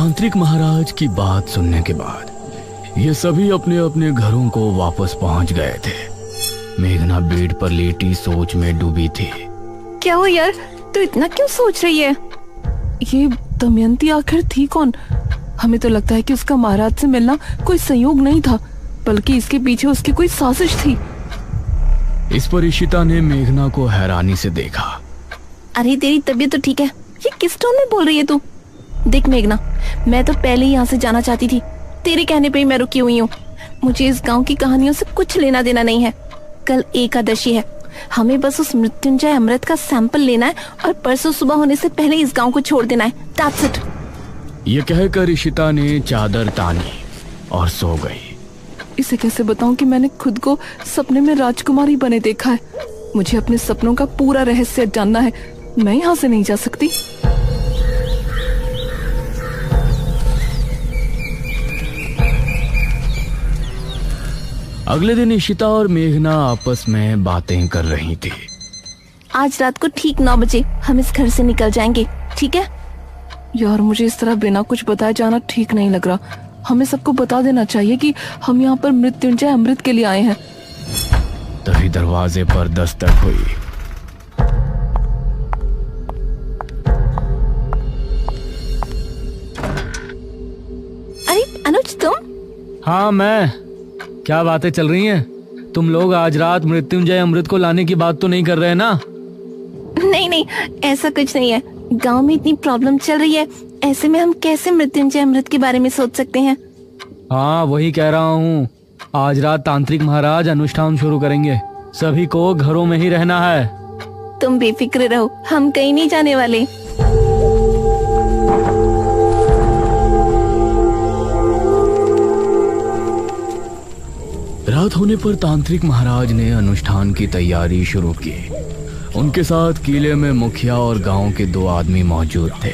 तांत्रिक महाराज की बात सुनने के बाद ये सभी अपने अपने घरों को वापस पहुंच गए थे। मेघना बेड पर लेटी सोच में डूबी थी। क्या हो यार, तू इतना क्यों सोच रही है? ये दमयंती आखिर थी कौन? हमें तो लगता है कि उसका महाराज से मिलना कोई संयोग नहीं था, बल्कि इसके पीछे उसकी कोई साजिश थी। इस पर इशिता ने मेघना को हैरानी से देखा। अरे तेरी तबीयत तो ठीक है, ये किस टोन में बोल रही है तू? देख मेघना, मैं तो पहले ही यहाँ से जाना चाहती थी, तेरे कहने पे ही मैं रुकी हुई हूँ। मुझे इस गांव की कहानियों से कुछ लेना देना नहीं है। कल एकादशी है, हमें बस उस मृत्युंजय अमृत का सैंपल लेना है और परसों सुबह होने से पहले इस गांव को छोड़ देना है। That's it। ये कहकर इशिता ने चादर तानी और सो गई। इसे कैसे बताऊं कि मैंने खुद को सपने में राजकुमारी बने देखा है। मुझे अपने सपनों का पूरा रहस्य जानना है, मैं यहाँ से नहीं जा सकती। अगले दिन इशिता और मेघना आपस में बातें कर रही थी। आज रात को ठीक 9 बजे हम इस घर से निकल जाएंगे, ठीक है? यार मुझे इस तरह बिना कुछ बताए जाना ठीक नहीं लग रहा। हमें सबको बता देना चाहिए कि हम यहाँ पर मृत्युंजय अमृत के लिए आए हैं। तभी दरवाजे पर दस्तक हुई। अरे अनुज, तुम? हाँ मैं। क्या बातें चल रही हैं? तुम लोग आज रात मृत्युंजय अमृत को लाने की बात तो नहीं कर रहे ना? नहीं नहीं, ऐसा कुछ नहीं है। गांव में इतनी प्रॉब्लम चल रही है, ऐसे में हम कैसे मृत्युंजय अमृत के बारे में सोच सकते हैं? हाँ वही कह रहा हूँ। आज रात तांत्रिक महाराज अनुष्ठान शुरू करेंगे, सभी को घरों में ही रहना है। तुम बेफिक्र रहो, हम कहीं नहीं जाने वाले। रात होने पर तांत्रिक महाराज ने अनुष्ठान की तैयारी शुरू की। उनके साथ किले में मुखिया और गांव के 2 आदमी मौजूद थे।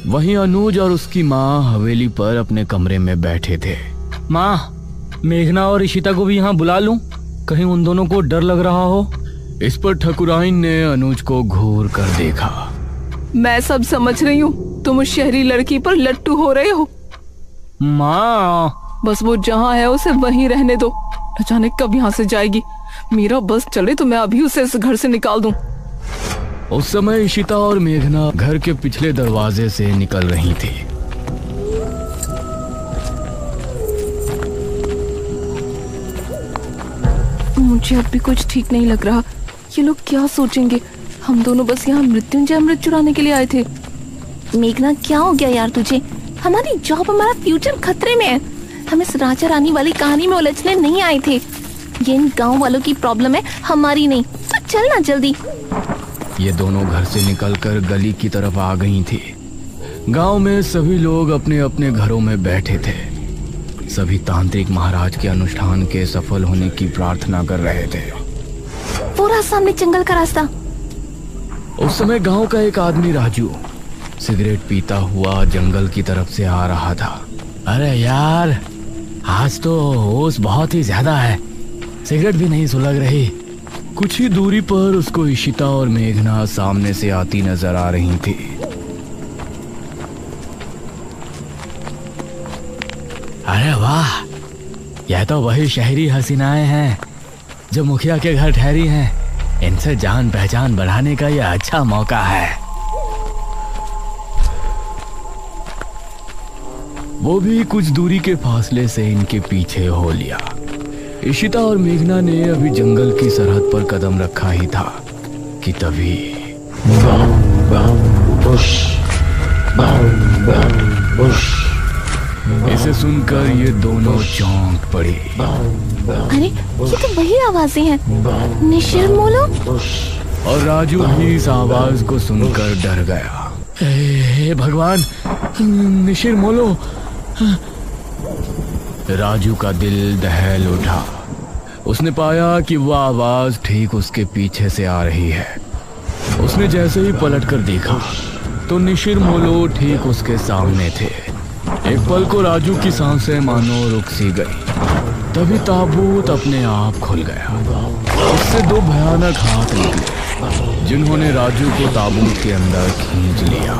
वहीं अनुज और उसकी माँ हवेली पर अपने कमरे में बैठे थे। माँ, मेघना और इशिता को भी यहाँ बुला लूं? कहीं उन दोनों को डर लग रहा हो। इस पर ठकुराइन ने अनुज को घूर कर देखा। मैं सब समझ रही हूँ, तुम उस शहरी लड़की पर लट्टू हो रहे हो। माँ, बस वो जहाँ है उसे वहीं रहने दो, न जाने कब यहाँ से जाएगी। मेरा बस चले तो मैं अभी उसे इस घर से निकाल दूं। उस समय इशिता और मेघना घर के पिछले दरवाजे से निकल रही थी। मुझे अब भी कुछ ठीक नहीं लग रहा। ये लोग क्या सोचेंगे? हम दोनों बस यहाँ मृत्युंजय अमृत चुराने के लिए आए थे। मेघना, क्या हो गया यार तुझे? हमारी जॉब, हमारा फ्यूचर खतरे में है। हम इस राजा रानी वाली कहानी में उलझने नहीं आए थे। ये इन गांव वालों की प्रॉब्लम है, हमारी नहीं। तो चल ना जल्दी। ये दोनों घर से निकलकर गली की तरफ आ गई थी। गांव में सभी लोग अपने अपने घरों में बैठे थे। सभी तांत्रिक महाराज के अनुष्ठान के सफल होने की प्रार्थना कर रहे थे। पूरा सामने जंगल का रास्ता। उस समय गांव का एक आदमी राजू सिगरेट पीता हुआ जंगल की तरफ से आ रहा था। अरे यार, आज तो ओस बहुत ही ज्यादा है, सिगरेट भी नहीं सुलग रही। कुछ ही दूरी पर उसको इशिता और मेघना सामने से आती नजर आ रही थी। अरे वाह, यह तो वही शहरी हसीनाएं हैं जो मुखिया के घर ठहरी हैं। इनसे जान पहचान बढ़ाने का यह अच्छा मौका है। वो भी कुछ दूरी के फासले से इनके पीछे हो लिया। इशिता और मेघना ने अभी जंगल की सरहद पर कदम रखा ही था कि तभी इसे सुनकर ये दोनों चौंक पड़ी। अरे ये तो वही आवाजें हैं, निशिर मोलो। और राजू भी इस आवाज को सुनकर डर गया। हे भगवान, निशिर मोलो। राजू का दिल दहल उठा। उसने पाया कि वह आवाज ठीक उसके पीछे से आ रही है। उसने जैसे ही पलटकर देखा तो निशिर मोलो ठीक उसके सामने थे। एक पल को राजू की सांसें मानो रुक सी गई। तभी ताबूत अपने आप खुल गया। उससे 2 भयानक हाथ निकले जिन्होंने राजू को ताबूत के अंदर खींच लिया।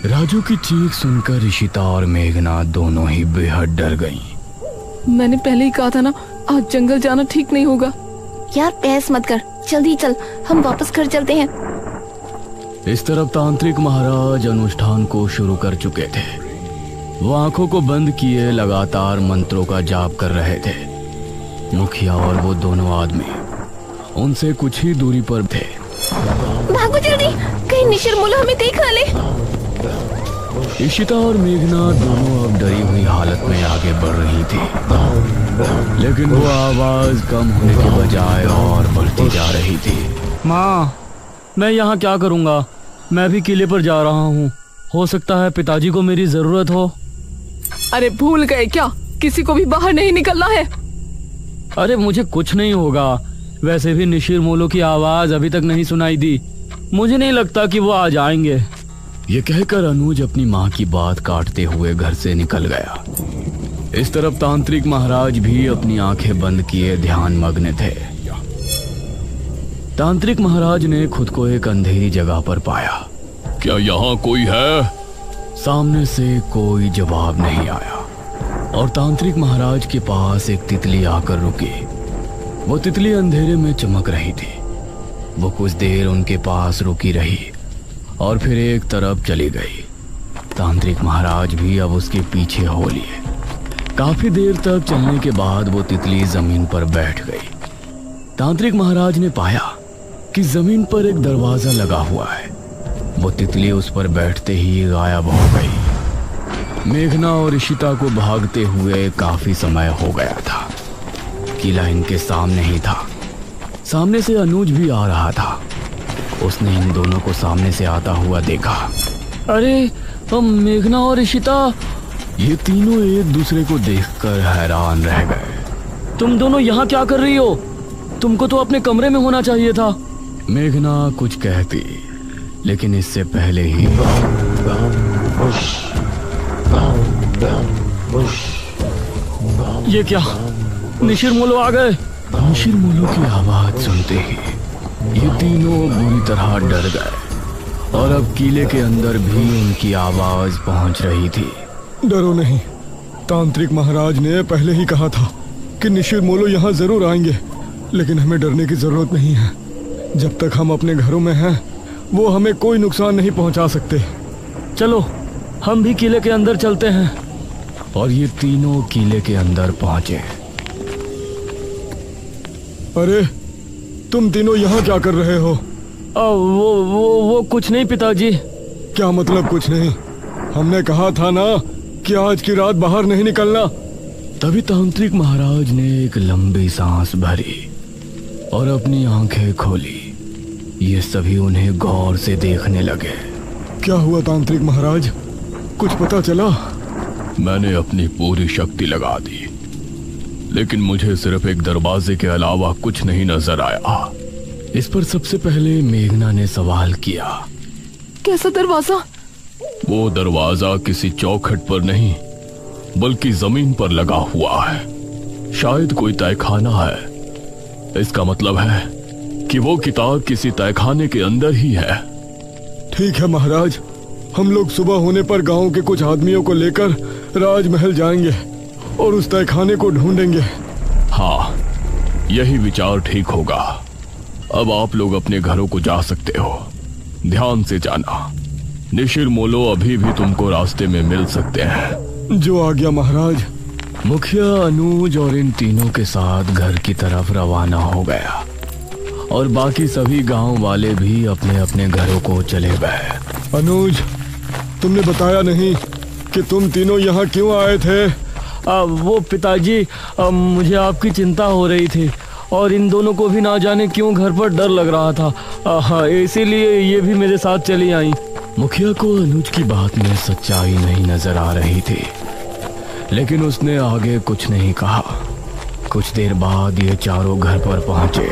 राजू की चीख सुनकर ऋषिता और मेघना दोनों ही बेहद डर गईं। मैंने पहले ही कहा था ना, आज जंगल जाना ठीक नहीं होगा। यार बहस मत कर, जल्दी चल, हम वापस घर चलते हैं। इस तरफ तांत्रिक महाराज अनुष्ठान को शुरू कर चुके थे। वो आंखों को बंद किए लगातार मंत्रों का जाप कर रहे थे। मुखिया और वो दोनों आदमी उनसे कुछ ही दूरी पर थे। भागो जल्दी, कहीं निशिर मुल्ला हमें देख ना ले। इशिता और मेघना दोनों अब डरी हुई हालत में आगे बढ़ रही थी, लेकिन वो आवाज कम होने के बजाय और बढ़ती जा रही थी। माँ, मैं यहाँ क्या करूँगा? मैं भी किले पर जा रहा हूँ। हो सकता है पिताजी को मेरी जरूरत हो। अरे भूल गए क्या, किसी को भी बाहर नहीं निकलना है। अरे मुझे कुछ नहीं होगा। वैसे भी निशिर मोलो की आवाज अभी तक नहीं सुनाई दी। मुझे नहीं लगता कि वो आ जाएंगे। ये कहकर अनुज अपनी माँ की बात काटते हुए घर से निकल गया। इस तरफ तांत्रिक महाराज भी अपनी आंखें बंद किए ध्यान मग्न थे। तांत्रिक महाराज ने खुद को एक अंधेरी जगह पर पाया। क्या यहाँ कोई है? सामने से कोई जवाब नहीं आया और तांत्रिक महाराज के पास एक तितली आकर रुकी। वो तितली अंधेरे में चमक रही थी। वो कुछ देर उनके पास रुकी रही और फिर एक तरफ चली गई। तांत्रिक महाराज भी अब उसके पीछे हो लिए। काफी देर तक चलने के बाद वो तितली जमीन पर बैठ गई। तांत्रिक महाराज ने पाया कि जमीन पर एक दरवाजा लगा हुआ है। वो तितली उस पर बैठते ही गायब हो गई। मेघना और ऋषिता को भागते हुए काफी समय हो गया था। किला इनके सामने ही था। सामने से अनुज भी आ रहा था। उसने इन दोनों को सामने से आता हुआ देखा। अरे मेघना और ऋषिता, ये तीनों एक दूसरे को देखकर हैरान रह गए। तुम दोनों यहाँ क्या कर रही हो? तुमको तो अपने कमरे में होना चाहिए था। मेघना कुछ कहती, लेकिन इससे पहले ही ये क्या, निशिर मोलो आ गए? निशिर मोलो की आवाज सुनते ही ये तीनों बुरी तरह डर गए और अब किले के अंदर भी उनकी आवाज पहुंच रही थी। डरो नहीं, तांत्रिक महाराज ने पहले ही कहा था कि निशिर मोलो यहाँ जरूर आएंगे, लेकिन हमें डरने की जरूरत नहीं है। जब तक हम अपने घरों में हैं, वो हमें कोई नुकसान नहीं पहुंचा सकते। चलो हम भी किले के अंदर चलते हैं। और ये तीनों किले के अंदर पहुंचे। अरे तुम तीनों यहाँ क्या कर रहे हो? वो कुछ नहीं पिताजी। क्या मतलब कुछ नहीं? हमने कहा था ना कि आज की रात बाहर नहीं निकलना। तभी तांत्रिक महाराज ने एक लंबी सांस भरी और अपनी आंखें खोली। ये सभी उन्हें गौर से देखने लगे। क्या हुआ तांत्रिक महाराज, कुछ पता चला? मैंने अपनी पूरी शक्ति लगा दी, लेकिन मुझे सिर्फ एक दरवाजे के अलावा कुछ नहीं नजर आया। इस पर सबसे पहले मेघना ने सवाल किया। कैसा दरवाजा? वो दरवाजा किसी चौखट पर नहीं, बल्कि जमीन पर लगा हुआ है। शायद कोई तहखाना है। इसका मतलब है कि वो किताब किसी तहखाने के अंदर ही है। ठीक है महाराज, हम लोग सुबह होने पर गांव के कुछ आदमियों को लेकर राजमहल जाएंगे और उस तहखाने को ढूंढेंगे। हाँ, यही विचार ठीक होगा। अब आप लोग अपने घरों को जा सकते हो। ध्यान से जाना, निशिर मोलो अभी भी तुमको रास्ते में मिल सकते हैं। जो आ गया महाराज। मुखिया अनुज और इन तीनों के साथ घर की तरफ रवाना हो गया और बाकी सभी गांव वाले भी अपने अपने घरों को चले गए। अनुज, तुमने बताया नहीं कि तुम तीनों यहाँ क्यों आए थे? वो पिताजी, मुझे आपकी चिंता हो रही थी और इन दोनों को भी ना जाने क्यों घर पर डर लग रहा था। इसीलिए ये भी मेरे साथ चली आई। मुखिया को अनुज की बात में सच्चाई नहीं नजर आ रही थी, लेकिन उसने आगे कुछ नहीं कहा। कुछ देर बाद ये चारों घर पर पहुंचे।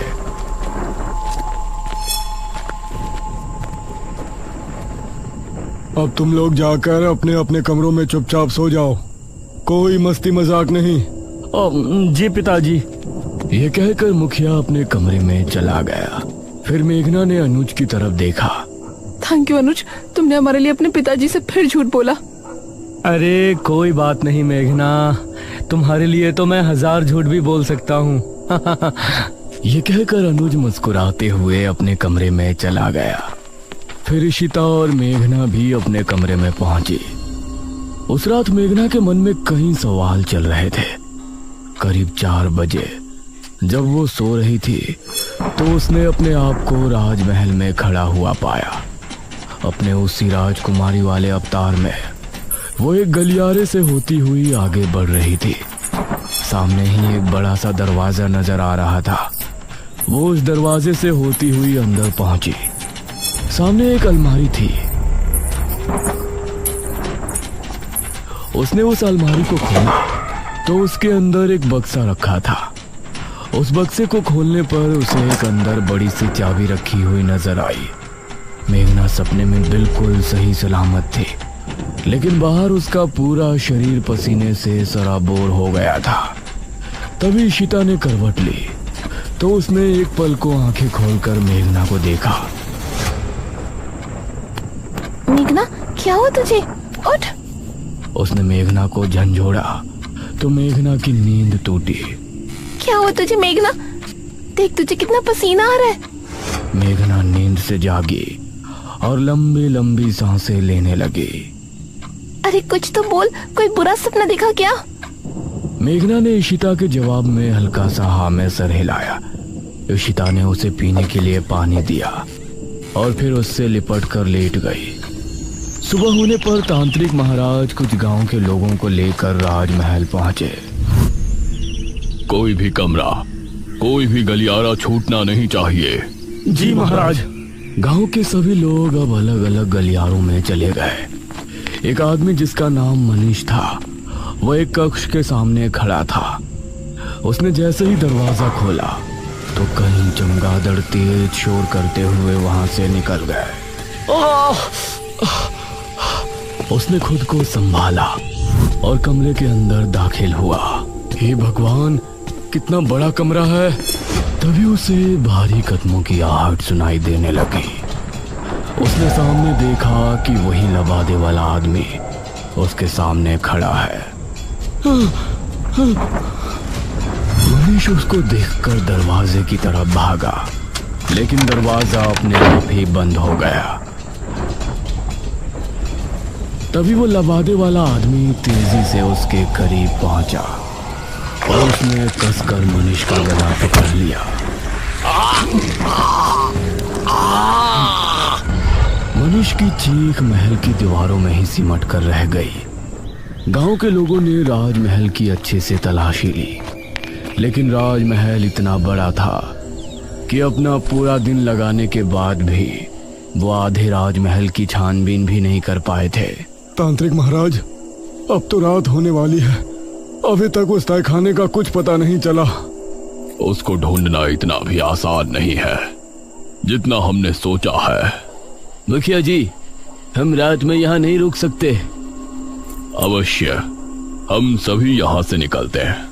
अब तुम लोग जाकर अपने अपने कमरों में चुपचाप सो जाओ। कोई मस्ती मजाक नहीं। जी पिताजी। ये कहकर मुखिया अपने कमरे में चला गया। फिर मेघना ने अनुज की तरफ देखा। थैंक यू अनुज, तुम तुमने हमारे लिए अपने पिताजी से फिर झूठ बोला। अरे कोई बात नहीं मेघना, तुम्हारे लिए तो मैं 1000 झूठ भी बोल सकता हूँ। ये कहकर अनुज मुस्कुराते हुए अपने कमरे में चला गया। फिर इशिता और मेघना भी अपने कमरे में पहुंची। उस रात मेघना के मन में कई सवाल चल रहे थे। करीब 4 बजे जब वो सो रही थी तो उसने अपने आप को राजमहल में खड़ा हुआ पाया। अपने उसी राजकुमारी वाले अवतार में वो एक गलियारे से होती हुई आगे बढ़ रही थी। सामने ही एक बड़ा सा दरवाजा नजर आ रहा था। वो उस दरवाजे से होती हुई अंदर पहुंची। सामने एक अलमारी थी। उसने उस अलमारी को खोला तो उसके अंदर एक बक्सा रखा था। उस बक्से को खोलने पर उसे एक अंदर बड़ी सी चाबी रखी हुई नजर आई। मेघना सपने में बिल्कुल सही सलामत थी, लेकिन बाहर उसका पूरा शरीर पसीने से सराबोर हो गया था। तभी इशिता ने करवट ली तो उसने एक पल को आंखें खोलकर मेघना को देखा। मेघना, क्या हुआ तुझे? उठ। उसने मेघना को झंझोड़ा तो मेघना की नींद टूटी। क्या हुआ तुझे मेघना? देख तुझे कितना पसीना आ रहा है। मेघना नींद से जागी और लंबी लंबी सांसें लेने लगी। अरे कुछ तो बोल, कोई बुरा सपना देखा क्या? मेघना ने इशिता के जवाब में हल्का सा हाँ में सर हिलाया। इशिता ने उसे पीने के लिए पानी दिया और फिर उससे लिपट कर लेट गई। सुबह होने पर तांत्रिक महाराज कुछ गांव के लोगों को लेकर राजमहल पहुंचे। कोई भी कमरा, कोई भी गलियारा छूटना नहीं चाहिए। जी महाराज। गांव के सभी लोग अब अलग अलग गलियारों में चले गए। एक आदमी जिसका नाम मनीष था, वह एक कक्ष के सामने खड़ा था। उसने जैसे ही दरवाजा खोला तो कई चमगादड़ तेज शोर करते हुए वहां से निकल गए। उसने खुद को संभाला और कमरे के अंदर दाखिल हुआ। हे भगवान, कितना बड़ा कमरा है। तभी उसे भारी कदमों की आहट सुनाई देने लगी। उसने सामने देखा कि वही लबादे वाला आदमी उसके सामने खड़ा है। मनीष उसको देखकर दरवाजे की तरफ भागा, लेकिन दरवाजा अपने आप ही बंद हो गया। तभी वो लबादे वाला आदमी तेजी से उसके करीब पहुंचा और उसने कसकर मनीष का गला पकड़ लिया। मनीष की चीख महल की दीवारों में ही सिमट कर रह गई। गांव के लोगों ने राजमहल की अच्छे से तलाशी ली, लेकिन राजमहल इतना बड़ा था कि अपना पूरा दिन लगाने के बाद भी वो आधे राजमहल की छानबीन भी नहीं कर पाए थे। तांत्रिक महाराज, अब तो रात होने वाली है। अभी तक उस तहखाने का कुछ पता नहीं चला। उसको ढूंढना इतना भी आसान नहीं है जितना हमने सोचा है। मुखिया जी, हम रात में यहाँ नहीं रुक सकते। अवश्य, हम सभी यहाँ से निकलते हैं।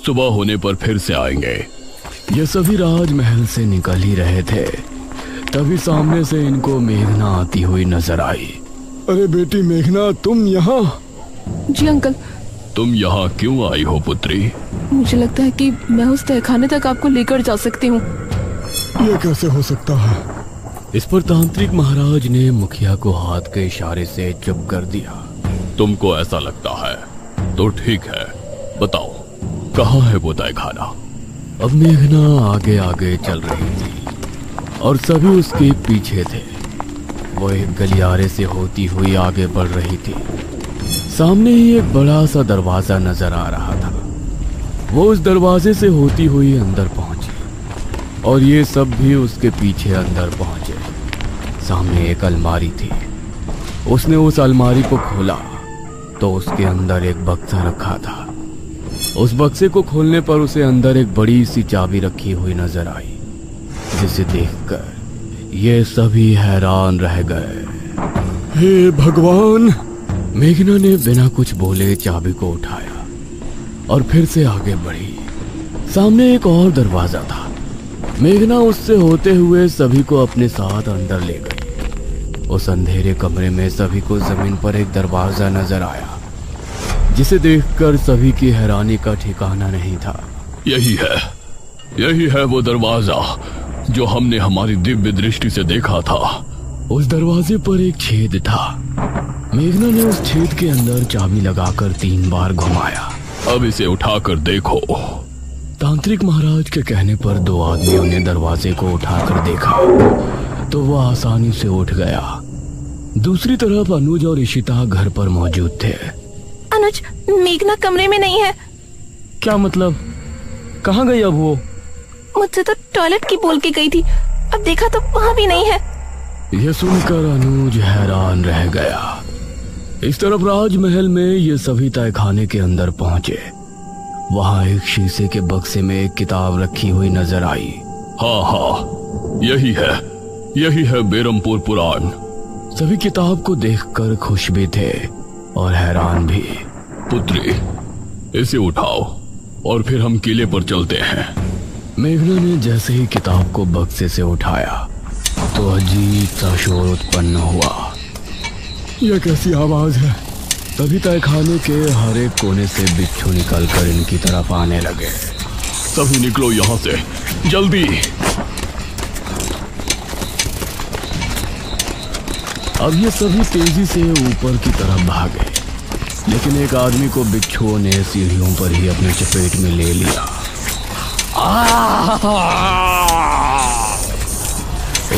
सुबह होने पर फिर से आएंगे। ये सभी राजमहल से निकल ही रहे थे, तभी सामने से इनको मेघना आती हुई नजर आई। अरे बेटी मेघना, तुम यहाँ? जी अंकल। तुम यहाँ क्यों आई हो पुत्री? मुझे लगता है कि मैं उस तहखाने तक आपको लेकर जा सकती हूँ। ये कैसे हो सकता है? इस पर तांत्रिक महाराज ने मुखिया को हाथ के इशारे से चुप कर दिया। तुमको ऐसा लगता है तो ठीक है, बताओ कहाँ है वो तहखाना? अब मेघना आगे आगे चल रही थी और सभी उसके पीछे थे। वो एक गलियारे से होती हुई आगे बढ़ रही थी। सामने ही एक बड़ा सा दरवाजा नजर आ रहा था। वो उस दरवाजे से होती हुई अंदर पहुंची और ये सब भी उसके पीछे अंदर पहुंचे। सामने एक अलमारी थी। उसने उस अलमारी को खोला तो उसके अंदर एक बक्सा रखा था। उस बक्से को खोलने पर उसे अंदर एक बड़ी सी चाबी रखी हुई नजर आई, जिसे देखकर ये सभी हैरान रह गए। हे भगवान! मेघना ने बिना कुछ बोले चाबी को उठाया और फिर से आगे बढ़ी। सामने एक और दरवाजा था। मेघना उससे होते हुए सभी को अपने साथ अंदर ले गई। उस अंधेरे कमरे में सभी को जमीन पर एक दरवाजा नजर आया, जिसे देखकर सभी की हैरानी का ठिकाना नहीं था। यही है वो दरवाजा जो हमने हमारी दिव्य दृष्टि से देखा था। उस दरवाजे पर एक छेद था। मेघना ने उस छेद के अंदर चाबी लगाकर 3 बार घुमाया। अब इसे उठाकर देखो। तांत्रिक महाराज के कहने पर 2 आदमियों ने दरवाजे को उठाकर देखा तो वह आसानी से उठ गया। दूसरी तरफ अनुज और इशिता घर पर मौजूद थे। अनुज, मेघना कमरे में नहीं है। क्या मतलब? कहाँ गई अब वो? मुझसे तो टॉयलेट की बोल के गई थी, अब देखा तो वहाँ भी नहीं है। यह सुनकर अनुज हैरान रह गया। इस तरफ राजमहल में ये सभी तहखाने के अंदर पहुंचे। वहां एक शीशे के बक्से में एक किताब रखी हुई नजर आई। हाँ, यही है बेरमपुर पुराण। सभी किताब को देखकर खुश भी थे और हैरान भी। पुत्री, इसे उठाओ और फिर हम किले पर चलते हैं। मेघना ने जैसे ही किताब को बक्से से उठाया तो अजीब सा शोर उत्पन्न हुआ। यह कैसी आवाज है? तभी तहखाने के हर एक कोने से बिच्छू निकलकर इनकी तरफ आने लगे। सभी निकलो यहाँ से, जल्दी। अब ये सभी तेजी से ऊपर की तरफ भागे, लेकिन एक आदमी को बिच्छुओं ने सीढ़ियों पर ही अपने चपेट में ले लिया।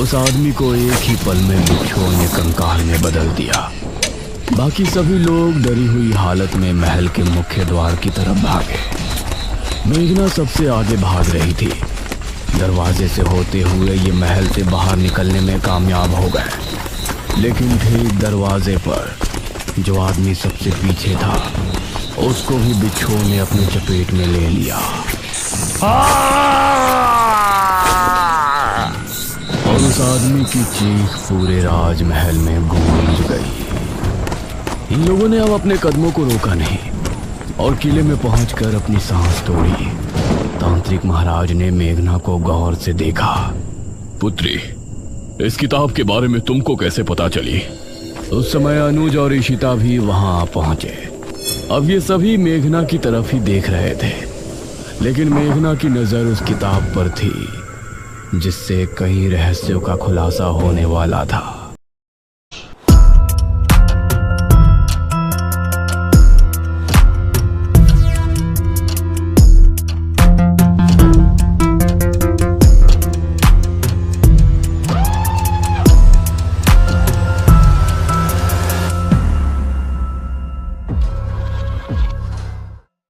उस आदमी को एक ही पल में बिच्छुओं ने कंकाल में बदल दिया। बाकी सभी लोग डरी हुई हालत में महल के मुख्य द्वार की तरफ भागे। मेघना सबसे आगे भाग रही थी। दरवाजे से होते हुए ये महल से बाहर निकलने में कामयाब हो गए, लेकिन ठीक दरवाजे पर जो आदमी सबसे पीछे था उसको भी बिच्छुओं ने अपने चपेट में ले लिया और उस आदमी की चीख पूरे राजमहल में गूंज गई। इन लोगों ने अब अपने कदमों को रोका नहीं और किले में पहुंचकर अपनी सांस तोड़ी। तांत्रिक महाराज ने मेघना को गौर से देखा। पुत्री, इस किताब के बारे में तुमको कैसे पता चली? उस समय अनुज और इशिता भी वहां पहुंचे। अब ये सभी मेघना की तरफ ही देख रहे थे, लेकिन मेघना की नजर उस किताब पर थी जिससे कई रहस्यों का खुलासा होने वाला था।